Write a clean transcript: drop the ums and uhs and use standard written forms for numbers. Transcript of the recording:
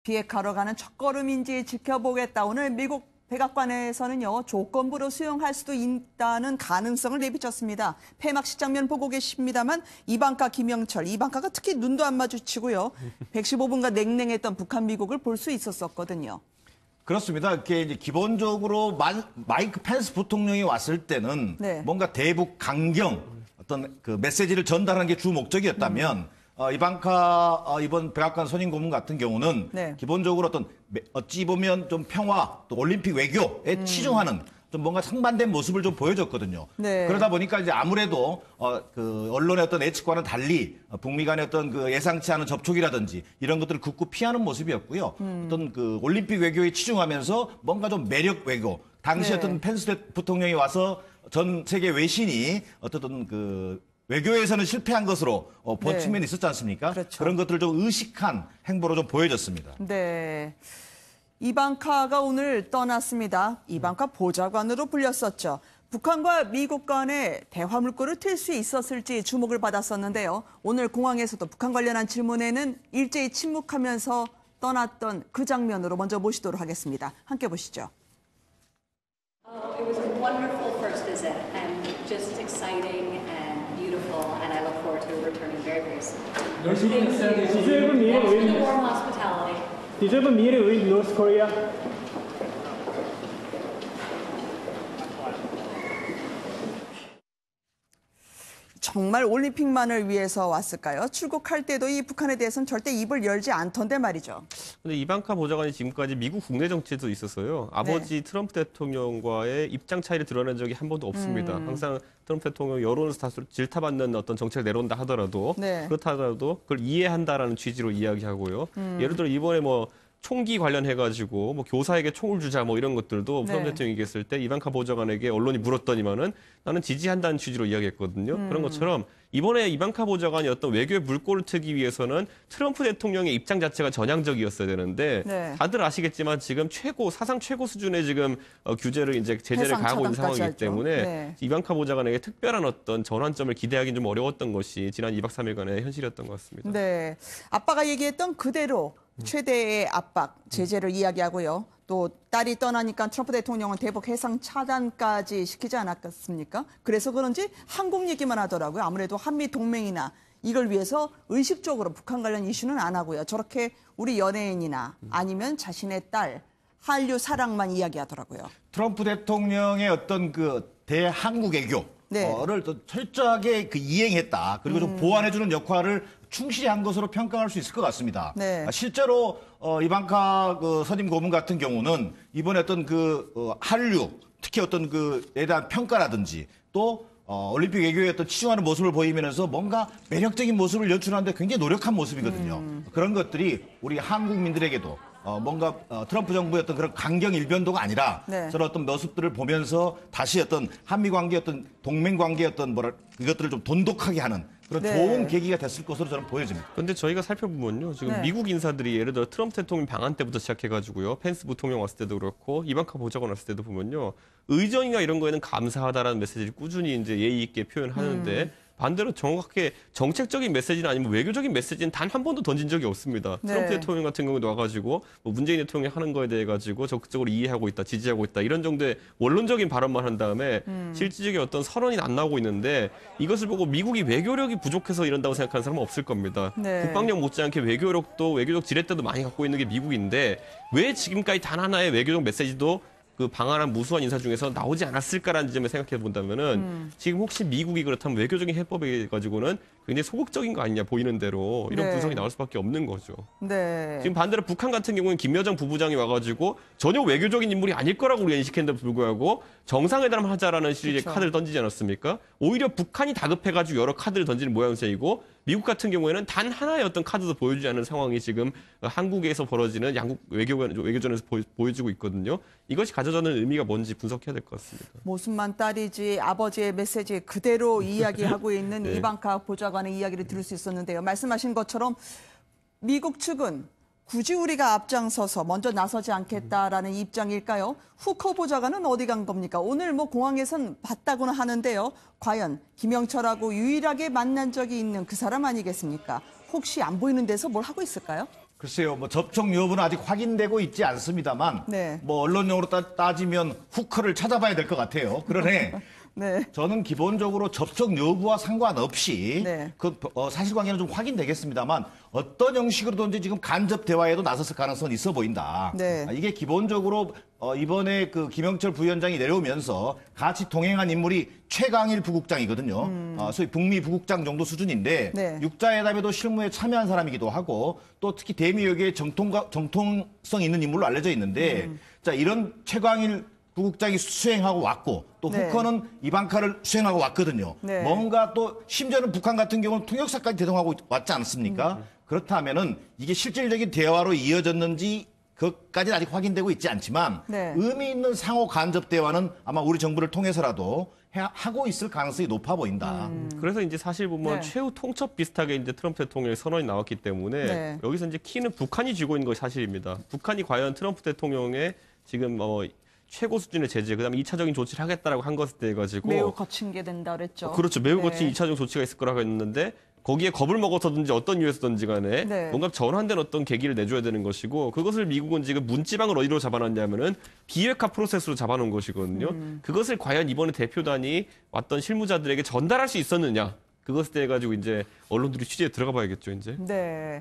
비핵화로 가는 첫걸음인지 지켜보겠다. 오늘 미국 백악관에서는요, 조건부로 수용할 수도 있다는 가능성을 내비쳤습니다. 폐막식 장면 보고 계십니다만 이방카, 김영철, 이방카가 특히 눈도 안 마주치고요. 115분간 냉랭했던 북한, 미국을 볼 수 있었거든요. 그렇습니다. 이게 이제 기본적으로 마이크 펜스 부통령이 왔을 때는 네. 뭔가 대북 강경 어떤 그 메시지를 전달하는 게 주 목적이었다면 이방카 이번 백악관 선임 고문 같은 경우는 네. 기본적으로 어찌 보면 좀 평화 또 올림픽 외교에 치중하는 좀 뭔가 상반된 모습을 좀 보여줬거든요. 네. 그러다 보니까 이제 아무래도 그 언론의 어떤 예측과는 달리 북미 간의 어떤 그 예상치 않은 접촉이라든지 이런 것들을 굳고 피하는 모습이었고요. 어떤 그 올림픽 외교에 치중하면서 뭔가 좀 매력 외교. 당시 네. 어떤 펜스 부통령이 와서 전 세계 외신이 어떤 그 외교에서는 실패한 것으로 본 네. 측면이 있었지 않습니까? 그렇죠. 그런 것들을 좀 의식한 행보로 좀 보여졌습니다. 네. 이방카가 오늘 떠났습니다. 이방카 보좌관으로 불렸었죠. 북한과 미국 간의 대화 물꼬를 틀 수 있었을지 주목을 받았었는데요. 오늘 공항에서도 북한 관련한 질문에는 일제히 침묵하면서 떠났던 그 장면으로 먼저 모시도록 하겠습니다. 함께 보시죠. It was a wonderful first visit and just exciting and beautiful, and I look forward to returning very, very soon. Did you Thank ever meet you for the with warm hospitality. Did you ever meet with North Korea? 정말 올림픽만을 위해서 왔을까요? 출국할 때도 이 북한에 대해서는 절대 입을 열지 않던데 말이죠. 근데 이방카 보좌관이 지금까지 미국 국내 정치에도 있었어요. 아버지 트럼프 대통령과의 입장 차이를 드러낸 적이 한 번도 없습니다. 항상 트럼프 대통령 여론에서 다소 질타받는 어떤 정책을 내놓는다 하더라도 네. 그렇다 하더라도 그걸 이해한다라는 취지로 이야기하고요. 예를 들어 이번에 뭐 총기 관련해가지고 뭐 교사에게 총을 주자 뭐 이런 것들도 네. 트럼프 대통령이 얘기했을 때 이방카 보좌관에게 언론이 물었더니만은 나는 지지한다는 취지로 이야기했거든요. 그런 것처럼 이번에 이방카 보좌관이 어떤 외교의 물꼬를 트기 위해서는 트럼프 대통령의 입장 자체가 전향적이었어야 되는데 네. 다들 아시겠지만 지금 사상 최고 수준의 지금 규제를 이제 제재를 해상 가하고 있는 차단까지 상황이기 하죠. 때문에 네. 이방카 보좌관에게 특별한 어떤 전환점을 기대하기는 좀 어려웠던 것이 지난 2박 3일간의 현실이었던 것 같습니다. 네, 아빠가 얘기했던 그대로 최대의 압박, 제재를 이야기하고요. 또 딸이 떠나니까 트럼프 대통령은 대북 해상 차단까지 시키지 않았겠습니까? 그래서 그런지 한국 얘기만 하더라고요. 아무래도 한미 동맹이나 이걸 위해서 의식적으로 북한 관련 이슈는 안 하고요. 저렇게 우리 연예인이나 아니면 자신의 딸, 한류 사랑만 이야기하더라고요. 트럼프 대통령의 어떤 그 대한국 외교를 네. 또 철저하게 그 이행했다. 그리고 좀 보완해주는 역할을 충실히 한 것으로 평가할 수 있을 것 같습니다. 네. 실제로 이방카 그 선임 고문 같은 경우는 이번에 어떤 그 한류 특히 어떤 그에 대한 평가라든지 또 올림픽 외교에 어떤 치중하는 모습을 보이면서 뭔가 매력적인 모습을 연출하는데 굉장히 노력한 모습이거든요. 그런 것들이 우리 한국민들에게도 뭔가 트럼프 정부의 어떤 그런 강경 일변도가 아니라 네. 저런 어떤 모습들을 보면서 다시 어떤 한미 관계 어떤 동맹 관계 어떤 이것들을 좀 돈독하게 하는 그런 네. 좋은 계기가 됐을 것으로 저는 보여집니다. 근데 저희가 살펴보면요. 지금 네. 미국 인사들이 예를 들어 트럼프 대통령 방한 때부터 시작해가지고요. 펜스 부통령 왔을 때도 그렇고 이방카 보좌관 왔을 때도 보면요. 의전이나 이런 거에는 감사하다라는 메시지를 꾸준히 이제 예의 있게 표현하는데 반대로 정확하게 정책적인 메시지나 아니면 외교적인 메시지는 단 한 번도 던진 적이 없습니다. 네. 트럼프 대통령 같은 경우도 와가지고 뭐 문재인 대통령이 하는 거에 대해 가지고 적극적으로 이해하고 있다, 지지하고 있다 이런 정도의 원론적인 발언만 한 다음에 실질적인 어떤 선언이 안 나오고 있는데 이것을 보고 미국이 외교력이 부족해서 이런다고 생각하는 사람은 없을 겁니다. 네. 국방력 못지않게 외교력도 외교적 지렛대도 많이 갖고 있는 게 미국인데 왜 지금까지 단 하나의 외교적 메시지도 그 방한한 무수한 인사 중에서 나오지 않았을까라는 지점에 생각해 본다면은 지금 혹시 미국이 그렇다면 외교적인 해법에 가지고는 굉장히 소극적인 거 아니냐 보이는 대로 이런 네. 분석이 나올 수밖에 없는 거죠. 네. 지금 반대로 북한 같은 경우는 김여정 부부장이 와가지고 전혀 외교적인 인물이 아닐 거라고 우리가 인식했는데도 불구하고 정상회담 하자라는 시리즈의 그렇죠. 카드를 던지지 않았습니까? 오히려 북한이 다급해가지고 여러 카드를 던지는 모양새이고 미국 같은 경우에는 단 하나의 어떤 카드도 보여주지 않는 상황이 지금 한국에서 벌어지는 양국 외교전에서 보여지고 있거든요. 이것이 가져다는 의미가 뭔지 분석해야 될 것 같습니다. 모습만 딸이지 아버지의 메시지 그대로 이야기하고 있는 네. 이방카 보좌관의 이야기를 들을 수 있었는데요. 말씀하신 것처럼 미국 측은 굳이 우리가 앞장서서 먼저 나서지 않겠다라는 입장일까요? 후커 보좌관은 어디 간 겁니까? 오늘 뭐 공항에선 봤다고는 하는데요. 과연 김영철하고 유일하게 만난 적이 있는 그 사람 아니겠습니까? 혹시 안 보이는 데서 뭘 하고 있을까요? 글쎄요, 뭐 접촉 여부는 아직 확인되고 있지 않습니다만, 네. 뭐 언론용어로 따지면 후커를 찾아봐야 될 것 같아요. 그러네. 네. 저는 기본적으로 접촉 여부와 상관없이 네. 그 사실관계는 좀 확인되겠습니다만 어떤 형식으로든지 지금 간접 대화에도 나섰을 가능성은 있어 보인다. 네. 이게 기본적으로 이번에 그 김영철 부위원장이 내려오면서 같이 동행한 인물이 최강일 부국장이거든요. 소위 북미 부국장 정도 수준인데 네. 육자회담에도 실무에 참여한 사람이기도 하고 또 특히 대미역에 정통성 있는 인물로 알려져 있는데 자 이런 최강일 부국장이 수행하고 왔고 또 네. 후커는 이방카를 수행하고 왔거든요. 네. 뭔가 또 심지어는 북한 같은 경우는 통역사까지 대동하고 왔지 않습니까? 그렇다면은 이게 실질적인 대화로 이어졌는지 그것까지는 아직 확인되고 있지 않지만 네. 의미 있는 상호 간접 대화는 아마 우리 정부를 통해서라도 하고 있을 가능성이 높아 보인다. 그래서 이제 사실 보면 네. 최후 통첩 비슷하게 이제 트럼프 대통령의 선언이 나왔기 때문에 네. 여기서 이제 키는 북한이 쥐고 있는 것이 사실입니다. 북한이 과연 트럼프 대통령의 지금 최고 수준의 제재, 그다음에 2차적인 조치를 하겠다라고 한 것에 대해 가지고 매우 거친 게 된다 그랬죠. 그렇죠. 매우 네. 거친 2차적 조치가 있을 거라고 했는데 거기에 겁을 먹어서든지 어떤 이유에서든지 간에 네. 뭔가 전환된 어떤 계기를 내줘야 되는 것이고 그것을 미국은 지금 문지방을 어디로 잡아놨냐면은 비핵화 프로세스로 잡아놓은 것이거든요. 그것을 과연 이번에 대표단이 왔던 실무자들에게 전달할 수 있었느냐. 그것에 대해 가지고 이제 언론들이 취재에 들어가 봐야겠죠, 이제. 네.